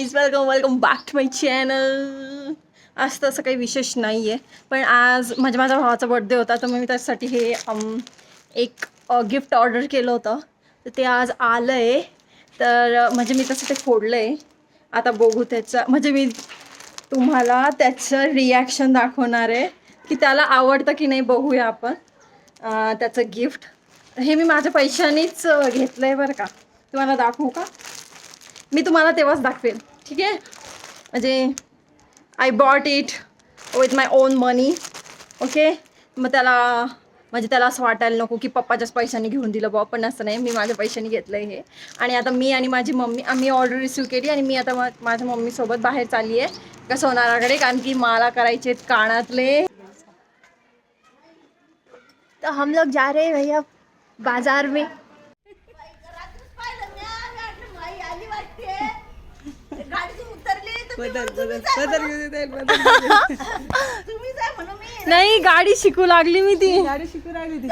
Guys, welcome back to my channel. आज तसं काही विशेष नाही आहे, पण आज माझ्या भावाचा बर्थडे होता, तर मी त्यासाठी हे एक गिफ्ट ऑर्डर केलं होतं. तर ते आज आलं आहे. तर म्हणजे मी तसं ते फोडलं आहे. आता बघू त्याचं, म्हणजे मी तुम्हाला त्याचं रिॲक्शन दाखवणार आहे की त्याला आवडतं की नाही. बघूया आपण त्याचं गिफ्ट. हे मी माझ्या पैशानेच घेतलं आहे बरं का. तुम्हाला दाखवू का? मी तुम्हाला तेव्हाच दाखवेल, ठीक आहे. म्हणजे I bought it with my own money, okay. मग त्याला असं वाटायला नको की पप्पाच्याच पैशाने घेऊन दिलं बॉ, पण असं नाही, मी माझ्या पैशाने घेतलं आहे हे. आणि आता मी आणि माझी मम्मी आम्ही ऑर्डर रिसीव केली आणि मी आता माझ्या मम्मीसोबत बाहेर चालली आहे का सोनाराकडे, कारण की मला करायचे कानातले. तर हम लोग जा रहे हैं भैया बाजार में. नाही, गाडी शिकू लागली मी. ती गाडी शिकू लागली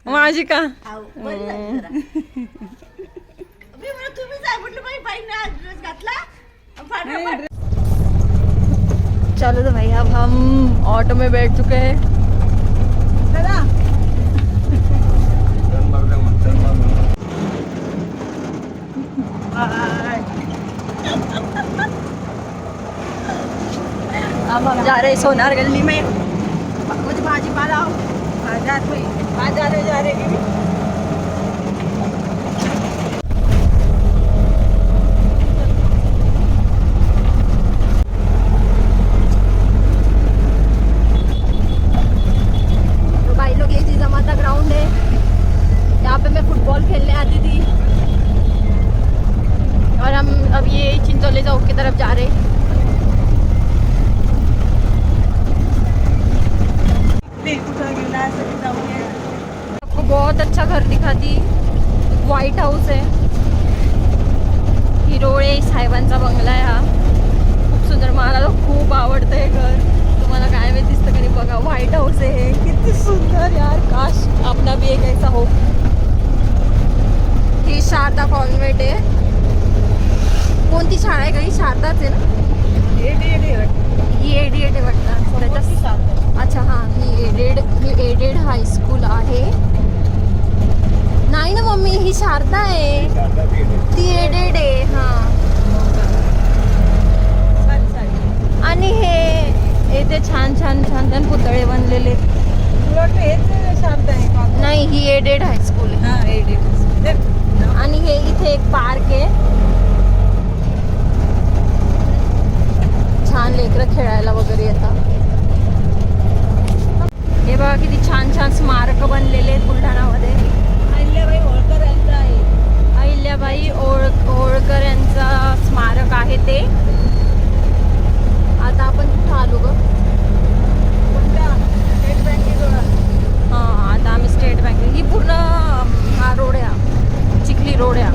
माझी का. चलो तो भाई, अब हम ऑटो में बैठ चुके हैं. अब हम जा रहे हैं सोनार गली में. कुछ भाजीपाला बाजार में जा रहे हैं. तो भाई लोग, ये चीज़ हमारा ग्राउंड है. यहाँ पे मैं फुटबॉल खेलने आती थी और हम अब ये चिंचोली चौक की तरफ जा रहे हैं. आपको बहुत अच्छा घर दिखाती. व्हाईट हाऊस आहे, हिरोळे साहेबांचा बंगला आहे हा. खूप सुंदर, मला तर खूप आवडतं हे घर. तुम्हाला काय माहिती दिसतं की नाही बघा. व्हाईट हाऊस आहे हे, किती सुंदर यार. काश आपला भी एक ऐसा हो. ही शारदा कॉन्व्हेंट आहे. कोणती शाळा आहे का ही? शारदाच आहे ना. ही एडेड आहे वाटतं त्याच्या. अच्छा हां, ही एडेड हायस्कूल आहे. नाही ना मम्मी, ही शारदा आहे. ती एडेड आहे. हां. आणि हे इथे छान छान छान छान पुतळे बनलेले. नाही, ही एडेड हायस्कूल आहे. आणि हे इथे एक पार्क आहे, छान लेकरं खेळायला वगैरे येतात. हे बघा किती छान छान स्मारक बनलेले आहेत बुलढाणामध्ये. अहिल्याबाई होळकर यांचं आहे. अहिल्याबाई होळकर यांचा स्मारक आहे ते. आता आपण कुठं आलो ग? स्टेट बँकेजवळ. हां, आता आम्ही स्टेट बँक. ही पूर्ण हा रोड आहे, चिखली रोड आहे.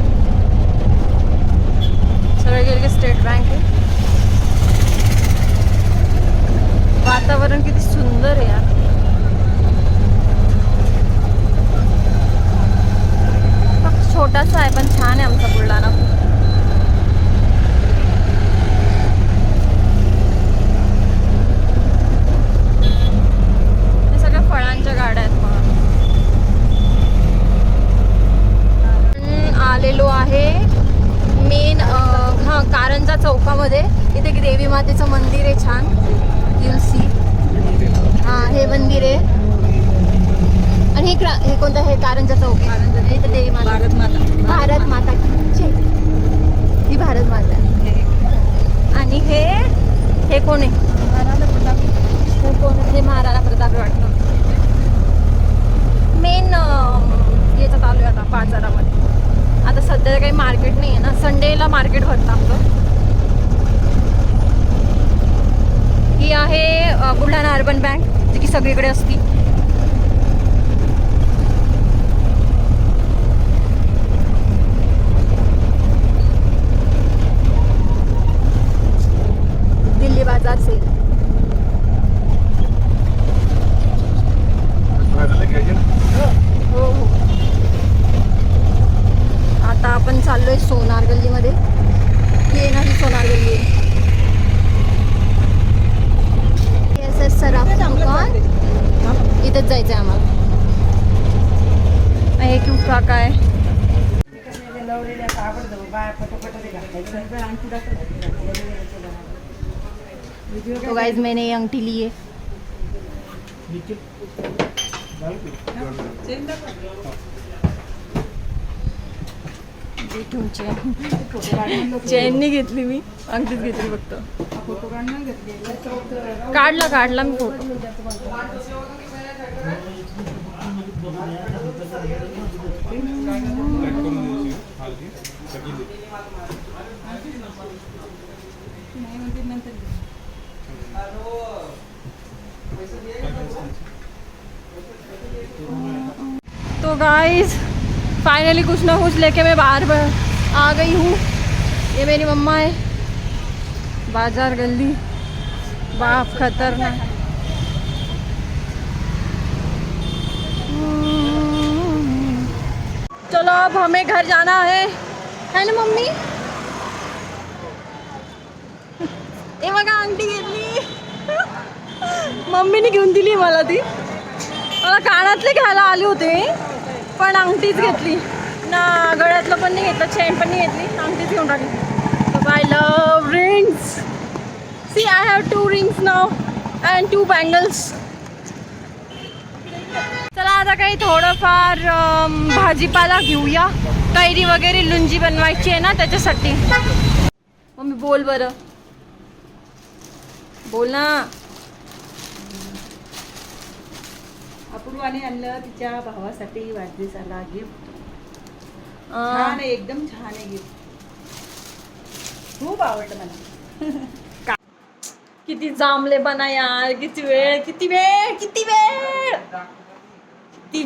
सगळे गेले की स्टेट बँक आहे. वातावरण किती सुंदर आहे यार. छोटासा आहे पण छान आहे आमचा बुलढाणा. हे सगळ्या फळांच्या गाड्या आहेत. आलेलो आहे मेन कारंजा चौकामध्ये. इथे एक देवी मातेचं मंदिर आहे छान. You'll C. हां, हे मंदिर आहे. आणि हे कोणतं? हे कारंजा चौक. इथे देवी माता, भारत माता ही भारत माता. आणि हे कोण आहे? हे कोण? हे महाराणा प्रताप वाटतं. मेन याचं चालू आहे आता बाजारामध्ये. आता सध्या काही मार्केट नाही आहे ना, संडेला मार्केट भरतं आमचं. ही आहे बुलढाणा अर्बन बँक, जी की सगळीकडे असती. दिल्ली बाजार से. हो हो. आता आपण चाललोय सोनार गल्लीमध्ये. ही तो गाइज मैंने ये अंगठी ली है। चेन नाही घेतली मी, अंगठीच घेतली फक्त. काढला मी फोटो. तो गाइस फाइनली कुछ ना कुछ लेके मैं बाहर आ गई हूँ. ये मेरी मम्मा है. बाजार गली बाप खतरनाक. चलो अब हमें घर जाना है ना मम्मी. हे बघा अंगठी घेतली. मम्मीने घेऊन दिली मला ती. मला कानातले घ्यायला आले होते पण अंगठीच घेतली ना. गळ्यातलं पण नाही घेतलं, चेन पण नाही घेतली, अंगठीच घेऊन टाकली. I love rings. See I have 2 rings now and 2 bangles. चला आता काही थोडंफार भाजीपाला घेऊया. कैरी वगैरे लुंजी बनवायची आहे ना त्याच्यासाठी. मम्मी बोल बरं, बोल ना. अपूर्वाने आणलं तिच्या भावासाठी वाढदिवसाला गिफ्ट. छान आहे, एकदम छान आहे गिफ्ट. खूप आवडलं मला. किती जांभले बना यार. किती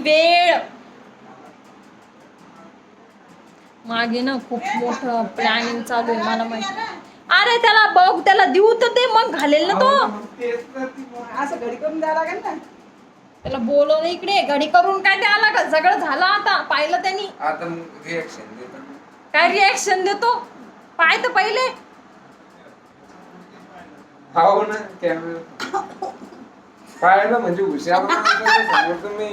वेळ मागे ना खूप मोठं प्लॅनिंग चालू आहे मला माहिती. अरे त्याला बघ, त्याला देऊ तर ते मग घालेल ना तो. असं घडी करून द्यावं लागेल ना. त्याला बोलव ना इकडे. घडी करून काय द्यायला का, सगळं झालं आता. पाहिलं त्यांनी आता रिएक्शन देतो. काय रिॲक्शन देतो, पाय तर पहिले. हो ना कॅमेरा पाहायला म्हणजे हुशार समोर तुम्ही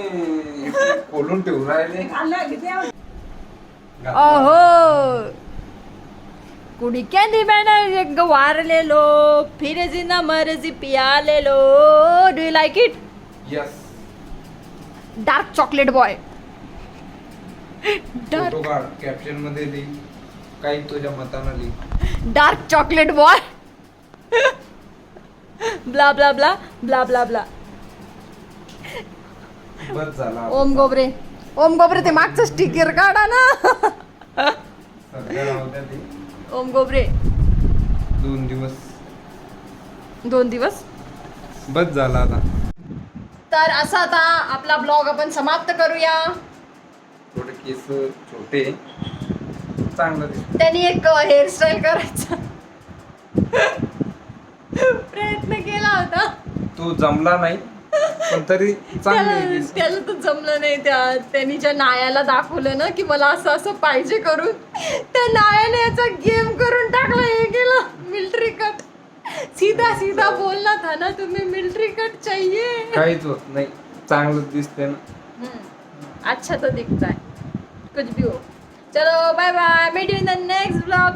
खोलून ठेवून राहिले. आणलं किती आवडलं. ओहो कुड़ी कहती मैंने एक गवार ले लो, फिर जिना मर्जी पिया ले लो. Do you like it? Yes. Dark chocolate boy. Photo काढ, कॅप्शन मध्ये लिही काही तुझ्या मतानं लिही. Dark chocolate boy. Blah blah blah blah blah blah. बस झाला. ओम गोबरे ते मागचं स्टिकर काढा ना. सध्या राहू द्या ते. ओम गोबरे 2 दिवस बस झाला आता. तर असा आता आपला ब्लॉग आपण समाप्त करूया. थोडे केस छोटे चांगलं दिसत. त्यांनी एक हेअरस्टाईल करायचा प्रयत्न केला होता. तो जमला नाही पण तरी चांगले. त्याला तर जमलं नाही. त्यांनी ज्या नायाला दाखवलं ना की मला असं असं पाहिजे करून, त्या नायाने याचा गेम करून टाकला. हे केलं मिलिटरी कट. सीधा बोलना था ना तुम्हें, मिलिटरी कट चाहिए. काहीच होत नाही, चांगलं दिसते ना. अच्छा तो दिखता है, कुछ भी हो. चलो bye bye, meet you in the next blog.